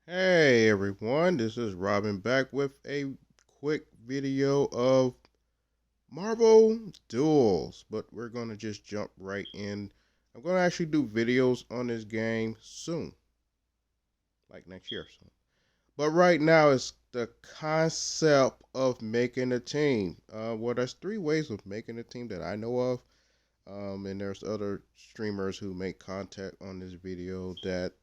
Hey everyone, this is Robin back with a quick video of Marvel Duels, but we're gonna just jump right in. I'm gonna actually do videos on this game soon, like next year soon. But right now it's the concept of making a team. Well, there's three ways of making a team that I know of. And there's other streamers who make content on this video that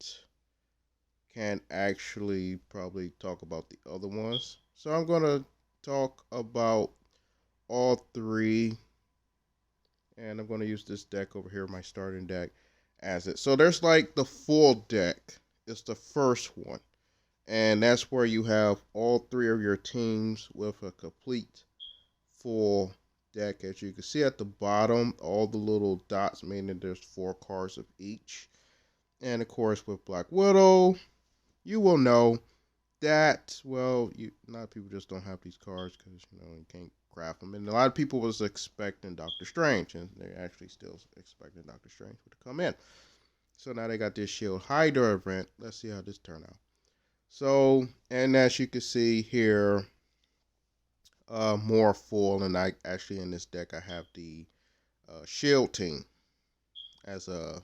can actually probably talk about the other ones. So I'm gonna talk about all three, and I'm gonna use this deck over here, my starting deck, as it. So there's like the full deck. It's the first one, and that's where you have all three of your teams with a complete full deck. As you can see at the bottom, all the little dots meaning there's four cards of each. And of course, with Black Widow, you will know that, well, a lot of people just don't have these cards because you can't craft them, and a lot of people was expecting Doctor Strange, and they're actually still expecting Doctor Strange to come in. So now they got this Shield Hydra event. Let's see how this turn out. So, and as you can see here, more full, and I actually in this deck I have the Shield team as a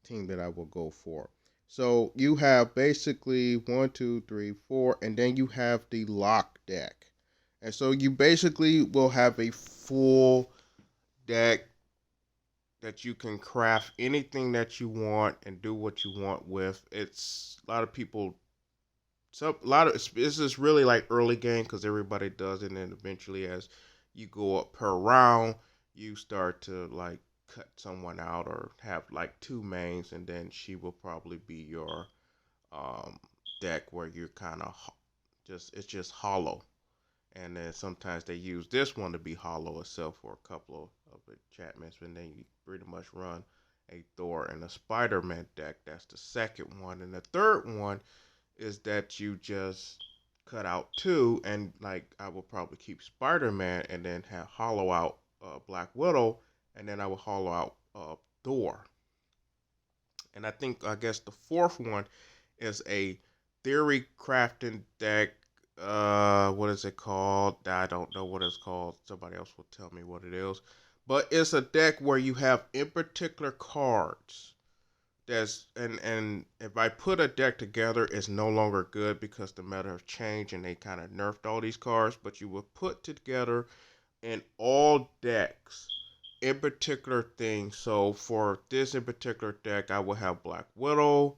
team that I will go for. So you have basically one, two, three, four, and then you have the lock deck. And so you basically will have a full deck that you can craft anything that you want and do what you want with. It's a lot of people. So a lot of this is really like early game because everybody does it, and then eventually as you go up per round, you start to like cut someone out or have like two mains, and then she will probably be your um, deck where you're kind of just it's just hollow, and then sometimes they use this one to be hollow itself for a couple of enchantments, and then you pretty much run a Thor and a Spider-Man deck. That's the second one, and the third one is that you just cut out two, and like I will probably keep Spider-Man and then have hollow out Black Widow, and then I will hollow out Thor. And I guess the fourth one is a theory crafting deck. What is it called? I don't know what it's called. Somebody else will tell me what it is. But it's a deck where you have in particular cards. That's and if I put a deck together, it's no longer good because the meta has changed and they kind of nerfed all these cards. But you will put together in all decks in particular things. So for this in particular deck, I will have Black Widow,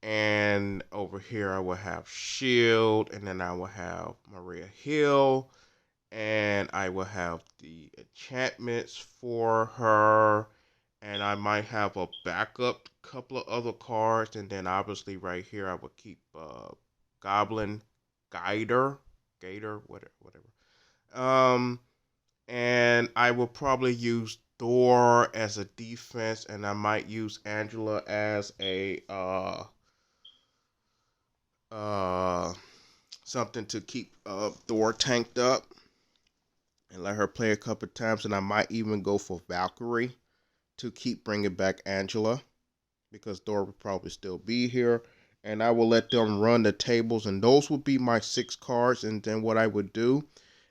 and over here I will have Shield, and then I will have Maria Hill, and I will have the enchantments for her, and I might have a backup couple of other cards, and then obviously right here I will keep Goblin Gator, whatever. Um, and I will probably use Thor as a defense, and I might use Angela as a uh something to keep Thor tanked up and let her play a couple of times, and I might even go for Valkyrie to keep bringing back Angela because Thor will probably still be here. And I will let them run the tables, and those would be my six cards. And then what I would do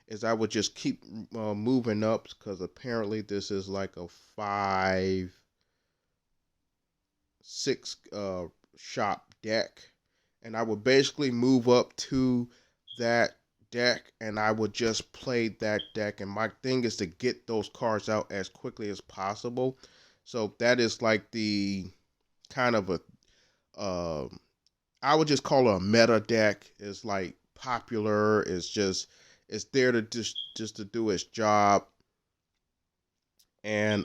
is I would just keep moving up because apparently this is like a 5, 6 shop deck, and I would basically move up to that deck, and I would just play that deck. And my thing is to get those cards out as quickly as possible. So that is like the kind of a uh, I would just call it a meta deck. It's like popular. It's there to just to do its job, and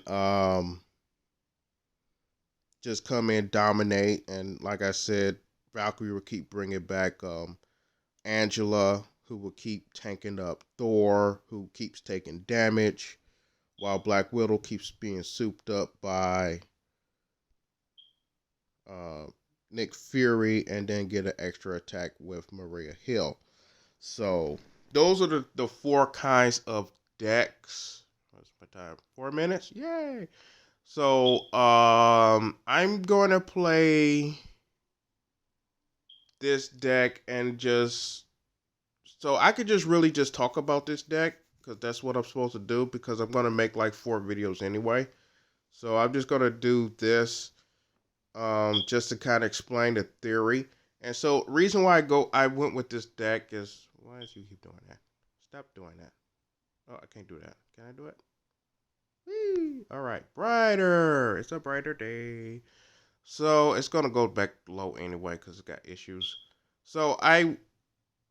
just come in, dominate, and like I said, Valkyrie will keep bringing back Angela, who will keep tanking up Thor, who keeps taking damage, while Black Widow keeps being souped up by uh, Nick Fury, and then get an extra attack with Maria Hill. So those are the four kinds of decks. What's my time? 4 minutes? Yay! So I'm going to play this deck and just so I could just really just talk about this deck because that's what I'm supposed to do because I'm gonna make like 4 videos anyway. So I'm just gonna do this just to kind of explain the theory. And so reason why I went with this deck is why does you keep doing that? Stop doing that. Oh, I can't do that. Can I do it? Whee! All right, brighter. It's a brighter day. So it's gonna go back low anyway because it's got issues. So I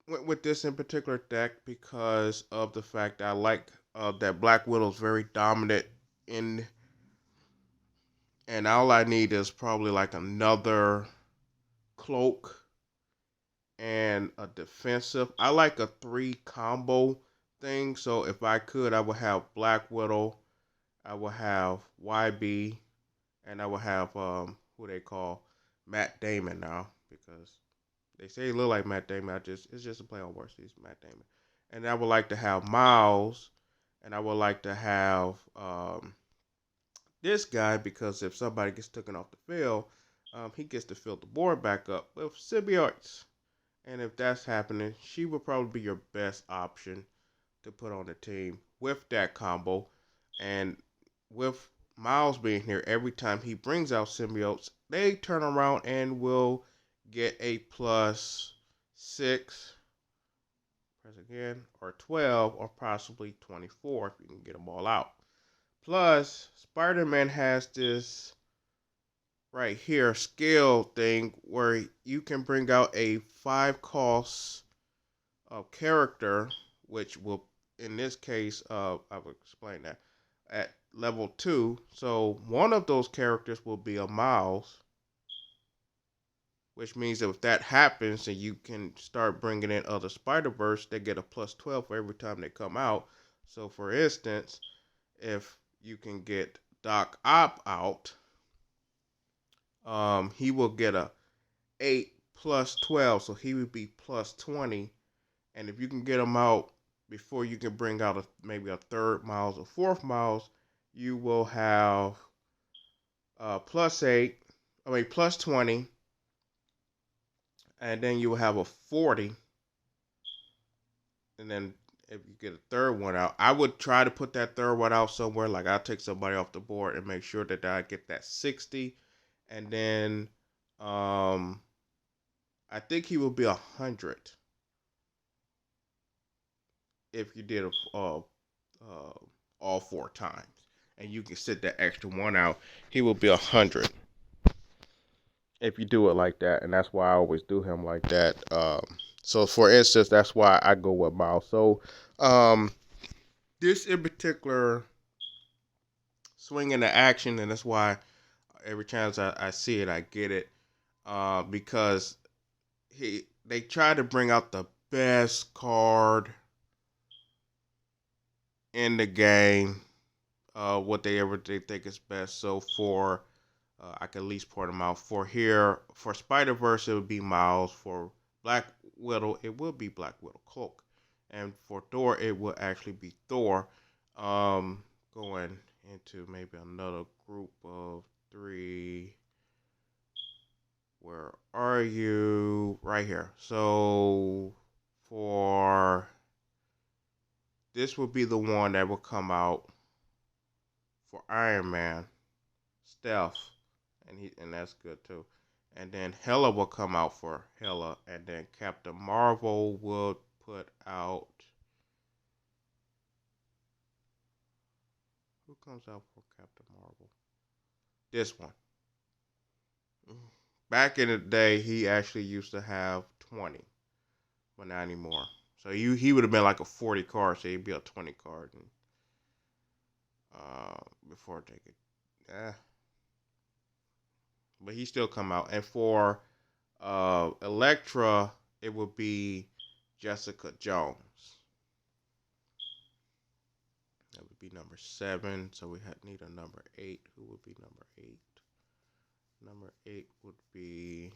went with this in particular deck because of the fact I like that Black Widow is very dominant in, and all I need is probably like another cloak and a defensive. I like a 3 combo thing. So if I could, I would have Black Widow, I would have YB, and I would have who they call Matt Damon now because they say he look like Matt Damon. It's just a play on words. He's Matt Damon, and I would like to have Miles, and I would like to have this guy because if somebody gets taken off the field, he gets to fill the board back up with symbiotes. And if that's happening, she would probably be your best option to put on the team with that combo. And with Miles being here, every time he brings out symbiotes, they turn around and will get a +6, press again, or 12, or possibly 24 if you can get them all out. Plus, Spider-Man has this right here skill thing where you can bring out a 5 cost character, which will, in this case, I will explain that at level 2. So one of those characters will be a Miles, which means that if that happens and you can start bringing in other Spider-Verse, they get a +12 for every time they come out. So for instance, if you can get Doc Ock out, he will get a 8 +12, so he would be +20. And if you can get him out before you can bring out maybe a third Miles or fourth Miles, you will have +8, +20, and then you will have a 40. And then if you get a third one out, I would try to put that third one out somewhere. Like I'll take somebody off the board and make sure that I get that 60. And then I think he will be 100 if you did all 4 times. And you can sit that extra one out. He will be 100 if you do it like that. And that's why I always do him like that. So for instance, that's why I go with Miles. So this in particular swing into action, and that's why every chance I see it, I get it. Because they try to bring out the best card in the game, what they think is best. So for I can at least point them out. For here, for Spider Verse, it would be Miles. For Black Widow, it will be Black Widow Cloak, and for Thor, it will actually be Thor. Going into maybe another group of 3. Where are you? Right here. So for this would be the one that will come out for Iron Man, Stealth, and that's good too. And then Hela will come out for Hela, and then Captain Marvel will put out. Who comes out for Captain Marvel? This one. Back in the day, he actually used to have 20, but not anymore. So he would have been like a 40 card, so he'd be a 20 card. And, before taking, but he still come out. And for Elektra, it would be Jessica Jones. That would be number 7. So we need a number 8. Who would be number 8? Number 8 would be.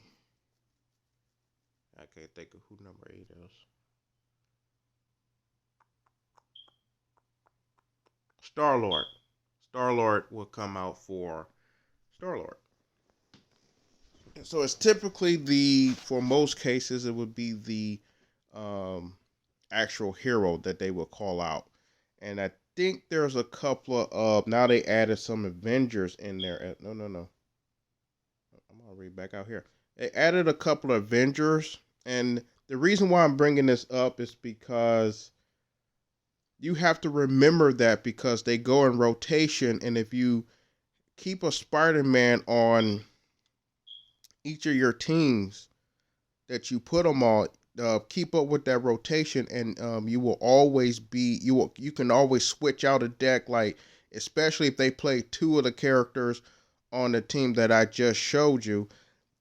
I can't think of who number 8 is. Star-Lord. Star-Lord will come out for Star-Lord. So it's typically for most cases, it would be the um, actual hero that they will call out. And I think there's a couple of, now they added some Avengers in there. No, no, no. I'm going to read back out here. They added a couple of Avengers. And the reason why I'm bringing this up is because you have to remember that because they go in rotation. And if you keep a Spider Man on each of your teams that you put them on, keep up with that rotation, and you will always be you can always switch out a deck, like especially if they play two of the characters on the team that I just showed you.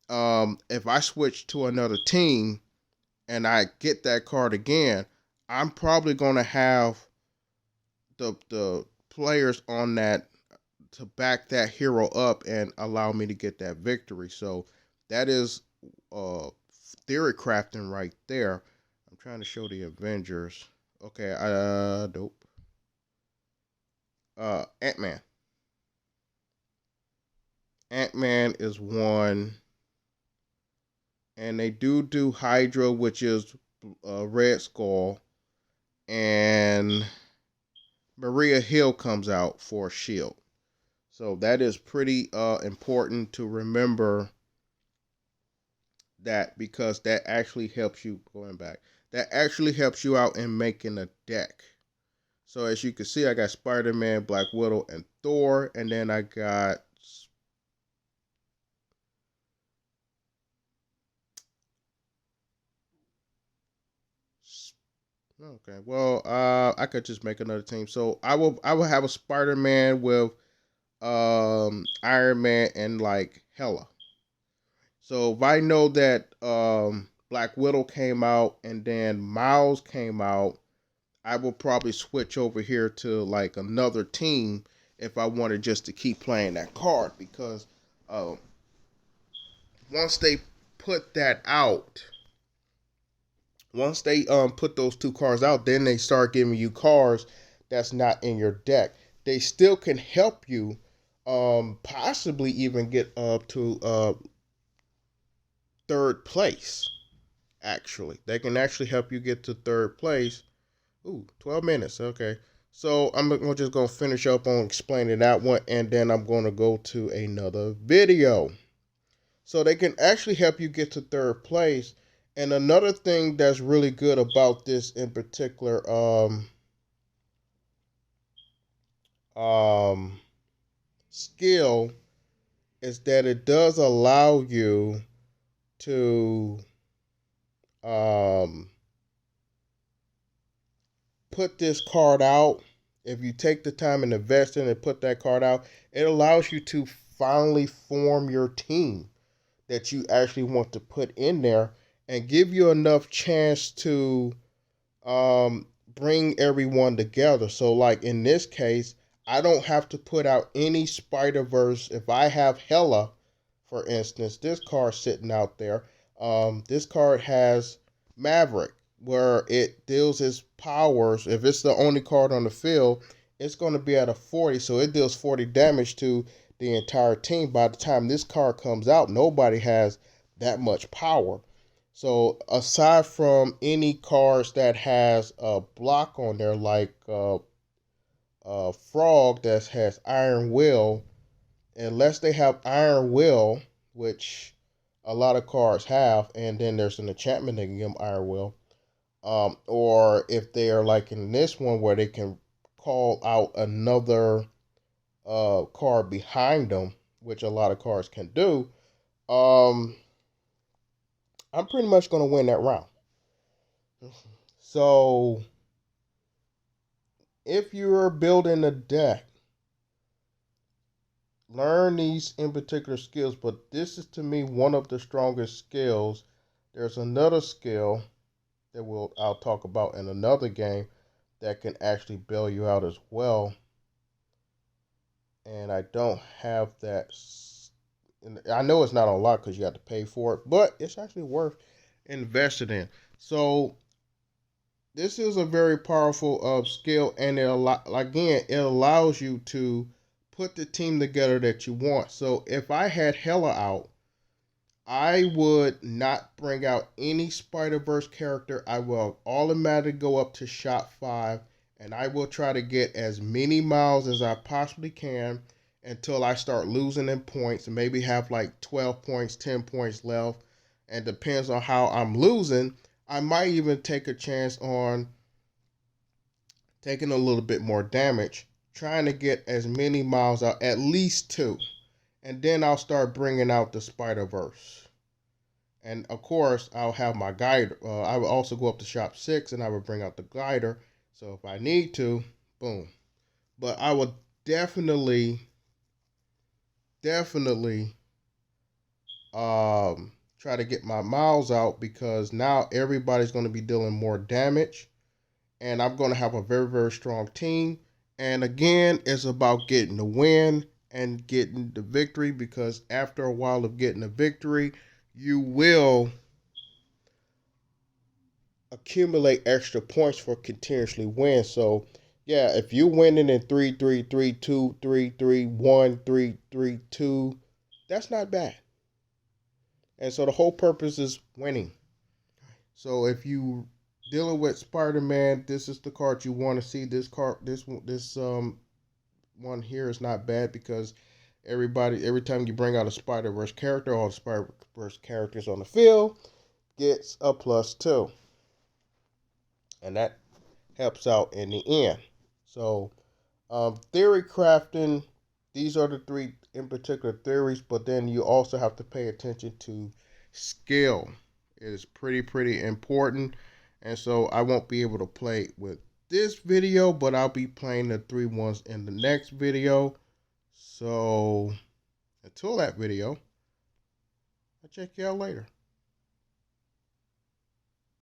If I switch to another team and I get that card again, I'm probably gonna have the players on that to back that hero up and allow me to get that victory. So that is uh, theory crafting right there. I'm trying to show the Avengers. Okay, dope. Ant-Man. Ant-Man is one, and they do Hydra, which is Red Skull, and Maria Hill comes out for Shield. So that is pretty important to remember that because that actually helps you going back. That actually helps you out in making a deck. So as you can see, I got Spider-Man, Black Widow, and Thor, and then I got okay. Well, I could just make another team. So I will have a Spider-Man with Iron Man and like Hella. So if I know that Black Widow came out and then Miles came out, I will probably switch over here to like another team if I wanted just to keep playing that card because uh, once they put that out, once they put those two cards out, then they start giving you cards that's not in your deck. They still can help you, possibly even get up to third place. Actually, they can actually help you get to third place. Ooh, 12 minutes. Okay. So I'm just going to finish up on explaining that one, and then I'm going to go to another video. So they can actually help you get to third place. And another thing that's really good about this in particular skill is that it does allow you to um, put this card out. If you take the time and invest in it and put that card out, it allows you to finally form your team that you actually want to put in there and give you enough chance to bring everyone together. So, like in this case, I don't have to put out any Spider Verse. If I have Hella, for instance, this card sitting out there, this card has Maverick, where it deals its powers. If it's the only card on the field, it's going to be at a 40, so it deals 40 damage to the entire team. By the time this card comes out, nobody has that much power. So aside from any cards that has a block on there, like Frog that has Iron Will, unless they have Iron Will, which a lot of cards have, and then there's an enchantment that can give them Iron Will, or if they are like in this one where they can call out another card behind them, which a lot of cards can do, um, I'm pretty much going to win that round. So if you're building a deck, learn these in particular skills, but this is to me one of the strongest skills. There's another skill that I'll talk about in another game that can actually bail you out as well. And I don't have that. I know it's not a lot because you have to pay for it, but it's actually worth investing in. So this is a very powerful skill, and it allows you to put the team together that you want. So if I had Hella out, I would not bring out any Spider-Verse character. I will automatically go up to shop 5 and I will try to get as many miles as I possibly can until I start losing in points and maybe have like 12 points, 10 points left. And depends on how I'm losing. I might even take a chance on taking a little bit more damage, trying to get as many miles out, at least 2. And then I'll start bringing out the Spider-Verse. And of course, I'll have my guide. I will also go up to shop 6 and I will bring out the glider. So if I need to, boom. But I will definitely try to get my miles out because now everybody's going to be dealing more damage. And I'm going to have a very, very strong team. And again, it's about getting the win and getting the victory because after a while of getting a victory, you will accumulate extra points for continuously win. So, yeah, if you're winning in 3-3-3-2, 3-3-1, 3-3-2, that's not bad. And so the whole purpose is winning. So if you dealing with Spider-Man, this is the card you want to see. This card, this one here is not bad because every time you bring out a Spider-Verse character, all the Spider-Verse characters on the field gets a +2, and that helps out in the end. So, theory crafting. These are the 3 in particular theories, but then you also have to pay attention to skill. It is pretty important. And so I won't be able to play with this video, but I'll be playing the 3 ones in the next video. So until that video, I'll check you out later.